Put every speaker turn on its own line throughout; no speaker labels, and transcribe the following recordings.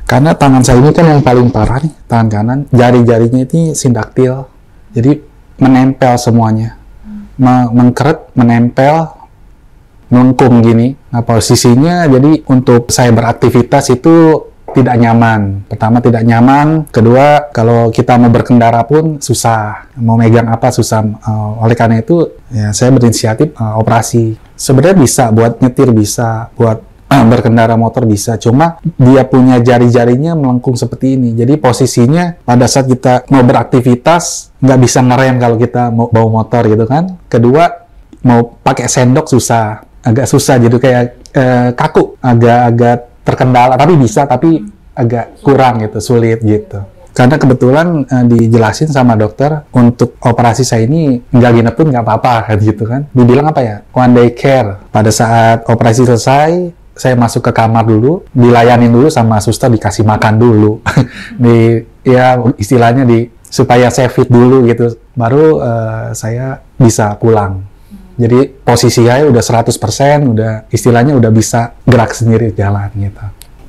Karena tangan saya ini kan yang paling parah nih, tangan kanan, jari-jarinya ini sindaktil, jadi menempel semuanya, mengkeret, menempel, melengkung gini. Nah posisinya jadi untuk saya beraktivitas itu tidak nyaman. Pertama tidak nyaman, kedua kalau kita mau berkendara pun susah, mau megang apa susah. Oleh karena itu ya saya berinisiatif operasi. Sebenarnya bisa buat nyetir, bisa buat berkendara motor bisa, cuma dia punya jari-jarinya melengkung seperti ini. Jadi posisinya pada saat kita mau beraktivitas nggak bisa ngerem kalau kita mau bawa motor gitu kan. Kedua mau pakai sendok susah, agak susah, jadi kayak kaku, agak terkendala, tapi bisa, tapi agak kurang gitu, sulit gitu. Karena kebetulan dijelasin sama dokter untuk operasi saya ini nggak ginep pun nggak apa-apa kan gitu kan. Dibilang apa ya, one day care. Pada saat operasi selesai saya masuk ke kamar dulu, dilayanin dulu sama suster, dikasih makan dulu. Ya istilahnya supaya saya fit dulu gitu, baru saya bisa pulang. Jadi posisi saya udah 100%, udah istilahnya udah bisa gerak sendiri jalan gitu.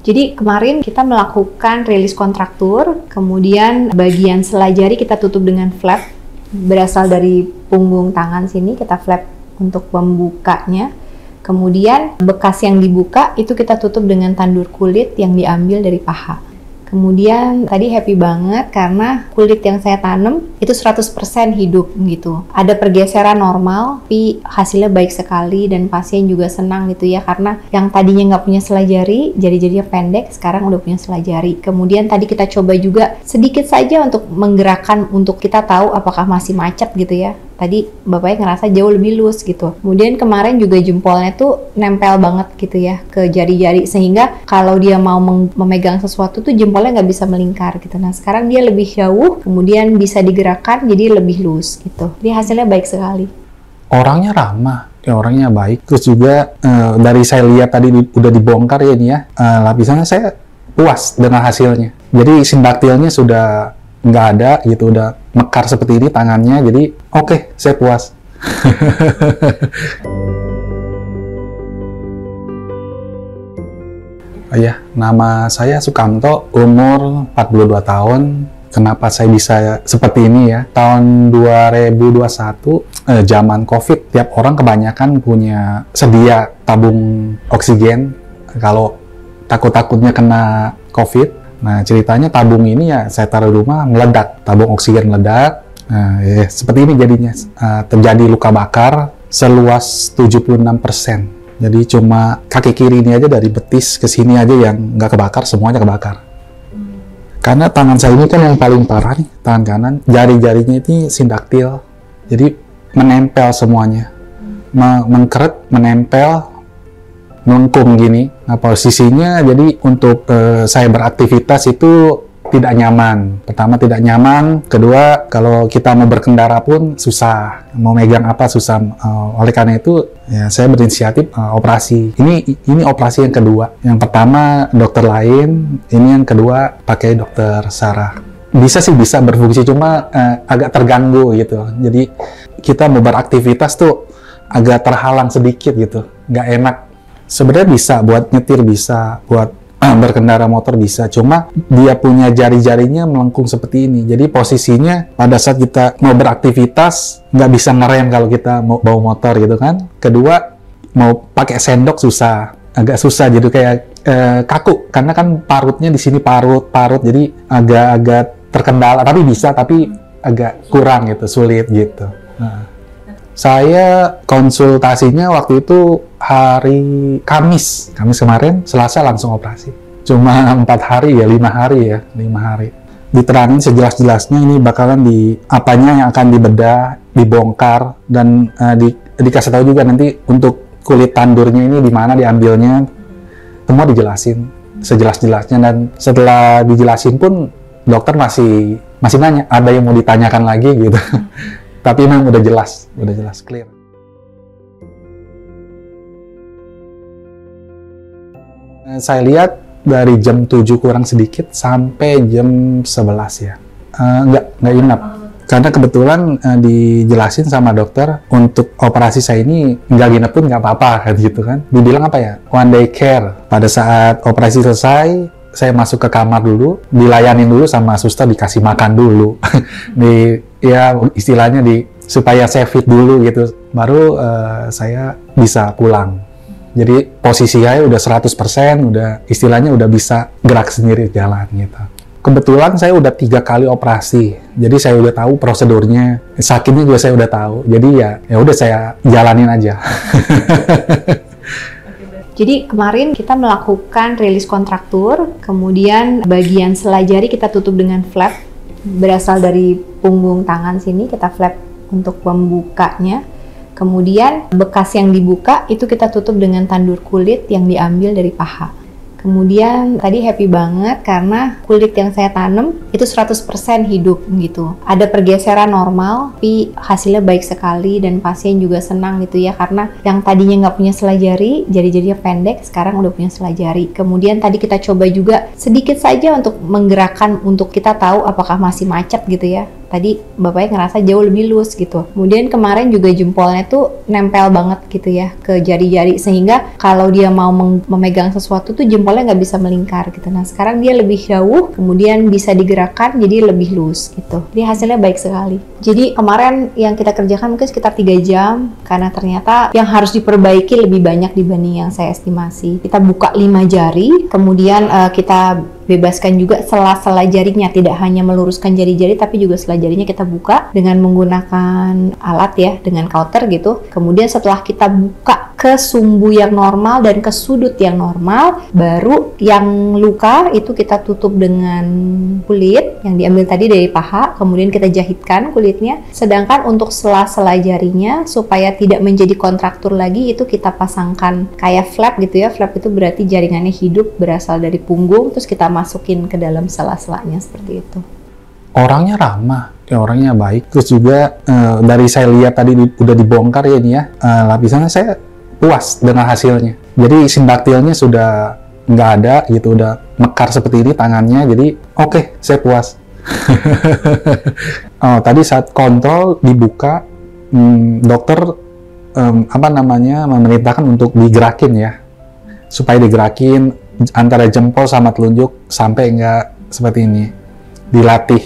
Jadi kemarin kita melakukan rilis kontraktur, kemudian bagian selai jari kita tutup dengan flap, berasal dari punggung tangan sini, kita flap untuk membukanya. Kemudian bekas yang dibuka itu kita tutup dengan tandur kulit yang diambil dari paha. Kemudian tadi happy banget karena kulit yang saya tanam itu 100% hidup gitu. Ada pergeseran normal, tapi hasilnya baik sekali dan pasien juga senang gitu ya, karena yang tadinya nggak punya selai jari, jari-jarinya pendek, sekarang udah punya selai jari. Kemudian tadi kita coba juga sedikit saja untuk menggerakkan, untuk kita tahu apakah masih macet gitu ya. Tadi bapaknya ngerasa jauh lebih loose gitu. Kemudian kemarin juga jempolnya tuh nempel banget gitu ya ke jari-jari, sehingga kalau dia mau memegang sesuatu tuh jempolnya nggak bisa melingkar gitu. Nah sekarang dia lebih jauh, kemudian bisa digerakkan jadi lebih loose gitu. Jadi hasilnya baik sekali.
Orangnya ramah, ya orangnya baik. Terus juga dari saya lihat tadi udah dibongkar ya ini ya, lapisannya saya puas dengan hasilnya. Jadi sindaktilnya sudah nggak ada gitu, udah mekar seperti ini tangannya, jadi oke, saya puas. Ya, nama saya Sukamto, umur 42 tahun. Kenapa saya bisa seperti ini ya? Tahun 2021, zaman COVID, tiap orang kebanyakan punya sedia tabung oksigen kalau takut-takutnya kena COVID. Nah, ceritanya tabung ini ya saya taruh di rumah, meledak, tabung oksigen meledak. Nah, ya, seperti ini jadinya. Terjadi luka bakar seluas 76%. Jadi cuma kaki kiri ini aja, dari betis ke sini aja yang nggak kebakar, semuanya kebakar. Karena tangan saya ini kan yang paling parah nih, tangan kanan, jari-jarinya ini sindaktil. Jadi menempel semuanya. Mengkeret, menempel, melengkung gini. Nah posisinya jadi untuk saya beraktivitas itu tidak nyaman. Pertama tidak nyaman, kedua kalau kita mau berkendara pun susah, mau megang apa susah. Oleh karena itu ya saya berinisiatif operasi. Ini operasi yang kedua. Yang pertama dokter lain, ini yang kedua pakai dokter Sarah. Bisa sih, bisa berfungsi, cuma agak terganggu gitu. Jadi kita mau beraktivitas tuh agak terhalang sedikit gitu, nggak enak. Sebenarnya bisa buat nyetir, bisa buat berkendara motor bisa, cuma dia punya jari-jarinya melengkung seperti ini. Jadi posisinya pada saat kita mau beraktivitas nggak bisa ngerem kalau kita mau bawa motor gitu kan. Kedua mau pakai sendok susah, agak susah, jadi kayak kaku, karena kan parutnya di sini parut, jadi agak terkendala, tapi bisa, tapi agak kurang gitu, sulit gitu. Nah, saya konsultasinya waktu itu hari Kamis kemarin, Selasa langsung operasi. Cuma 4 hari ya, 5 hari ya, 5 hari. Diterangin sejelas-jelasnya ini bakalan apanya yang akan dibedah, dibongkar, dan dikasih tahu juga nanti untuk kulit tandurnya ini di mana diambilnya. Semua dijelasin sejelas-jelasnya, dan setelah dijelasin pun dokter masih nanya, ada yang mau ditanyakan lagi gitu. Tapi memang udah jelas, clear. Saya lihat dari jam 7 kurang sedikit sampai jam 11 ya. Nggak inap. Karena kebetulan dijelasin sama dokter untuk operasi saya ini nggak ginep pun nggak apa-apa kan gitu kan. Dibilang apa ya, one day care. Pada saat operasi selesai saya masuk ke kamar dulu, dilayanin dulu sama suster, dikasih makan dulu. Ya istilahnya supaya saya fit dulu gitu. Baru saya bisa pulang. Jadi posisi saya udah 100%, udah istilahnya udah bisa gerak sendiri jalan gitu. Kebetulan saya udah 3 kali operasi, jadi saya udah tahu prosedurnya, sakitnya juga saya udah tahu. Jadi ya udah saya jalanin aja.
Jadi kemarin kita melakukan rilis kontraktur, kemudian bagian selai jari kita tutup dengan flap, berasal dari punggung tangan sini, kita flap untuk membukanya. Kemudian bekas yang dibuka itu kita tutup dengan tandur kulit yang diambil dari paha. Kemudian tadi happy banget karena kulit yang saya tanam itu 100% hidup gitu. Ada pergeseran normal, tapi hasilnya baik sekali dan pasien juga senang gitu ya, karena yang tadinya nggak punya selai jari, jari-jarinya pendek, sekarang udah punya selai jari. Kemudian tadi kita coba juga sedikit saja untuk menggerakkan, untuk kita tahu apakah masih macet gitu ya. Tadi bapaknya ngerasa jauh lebih loose gitu. Kemudian kemarin juga jempolnya tuh nempel banget gitu ya ke jari-jari, sehingga kalau dia mau memegang sesuatu tuh jempolnya nggak bisa melingkar gitu. Nah sekarang dia lebih jauh, kemudian bisa digerakkan jadi lebih loose gitu. Jadi hasilnya baik sekali. Jadi kemarin yang kita kerjakan mungkin sekitar 3 jam, karena ternyata yang harus diperbaiki lebih banyak dibanding yang saya estimasi. Kita buka 5 jari, kemudian kita bebaskan juga sela-sela jarinya, tidak hanya meluruskan jari-jari tapi juga sela jarinya kita buka dengan menggunakan alat ya, dengan kauter gitu. Kemudian setelah kita buka ke sumbu yang normal dan ke sudut yang normal, baru yang luka itu kita tutup dengan kulit yang diambil tadi dari paha, kemudian kita jahitkan kulitnya. Sedangkan untuk sela-sela jarinya supaya tidak menjadi kontraktur lagi, itu kita pasangkan kayak flap gitu ya. Flap itu berarti jaringannya hidup, berasal dari punggung, terus kita masukin ke dalam sela-selanya seperti itu.
Orangnya ramah, ya orangnya baik. Terus juga dari saya lihat tadi udah dibongkar ya ini ya, lapisannya saya puas dengan hasilnya. Jadi sindaktilnya sudah nggak ada gitu, udah mekar seperti ini tangannya, jadi oke, saya puas. Tadi saat kontrol dibuka, dokter memerintahkan untuk digerakin ya, supaya digerakin antara jempol sama telunjuk sampai nggak seperti ini, dilatih.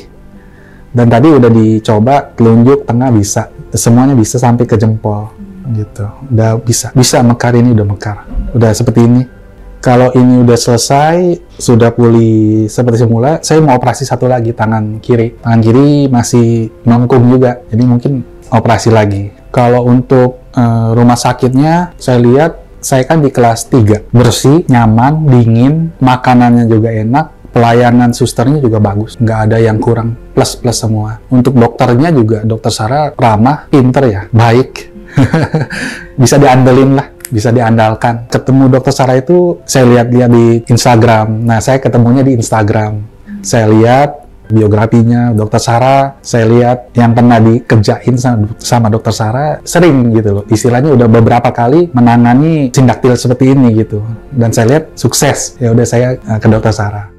Dan tadi udah dicoba telunjuk tengah bisa, semuanya bisa sampai ke jempol gitu, udah bisa mekar, ini udah mekar, udah seperti ini. Kalau ini udah selesai, sudah pulih seperti semula, saya mau operasi satu lagi tangan kiri masih melengkung juga, jadi mungkin operasi lagi. Kalau untuk rumah sakitnya, saya lihat saya kan di kelas 3, bersih, nyaman, dingin, makanannya juga enak, pelayanan susternya juga bagus, nggak ada yang kurang, plus semua. Untuk dokternya juga, dokter Sarah ramah, pinter ya, baik, bisa diandelin lah, bisa diandalkan. Ketemu dokter Sarah itu saya lihat-lihat di Instagram. Nah, saya ketemunya di Instagram. Saya lihat biografinya dokter Sarah, saya lihat yang pernah dikerjain sama dokter Sarah, sering gitu loh. Istilahnya udah beberapa kali menangani sindaktil seperti ini gitu. Dan saya lihat sukses. Ya udah saya ke dokter Sarah.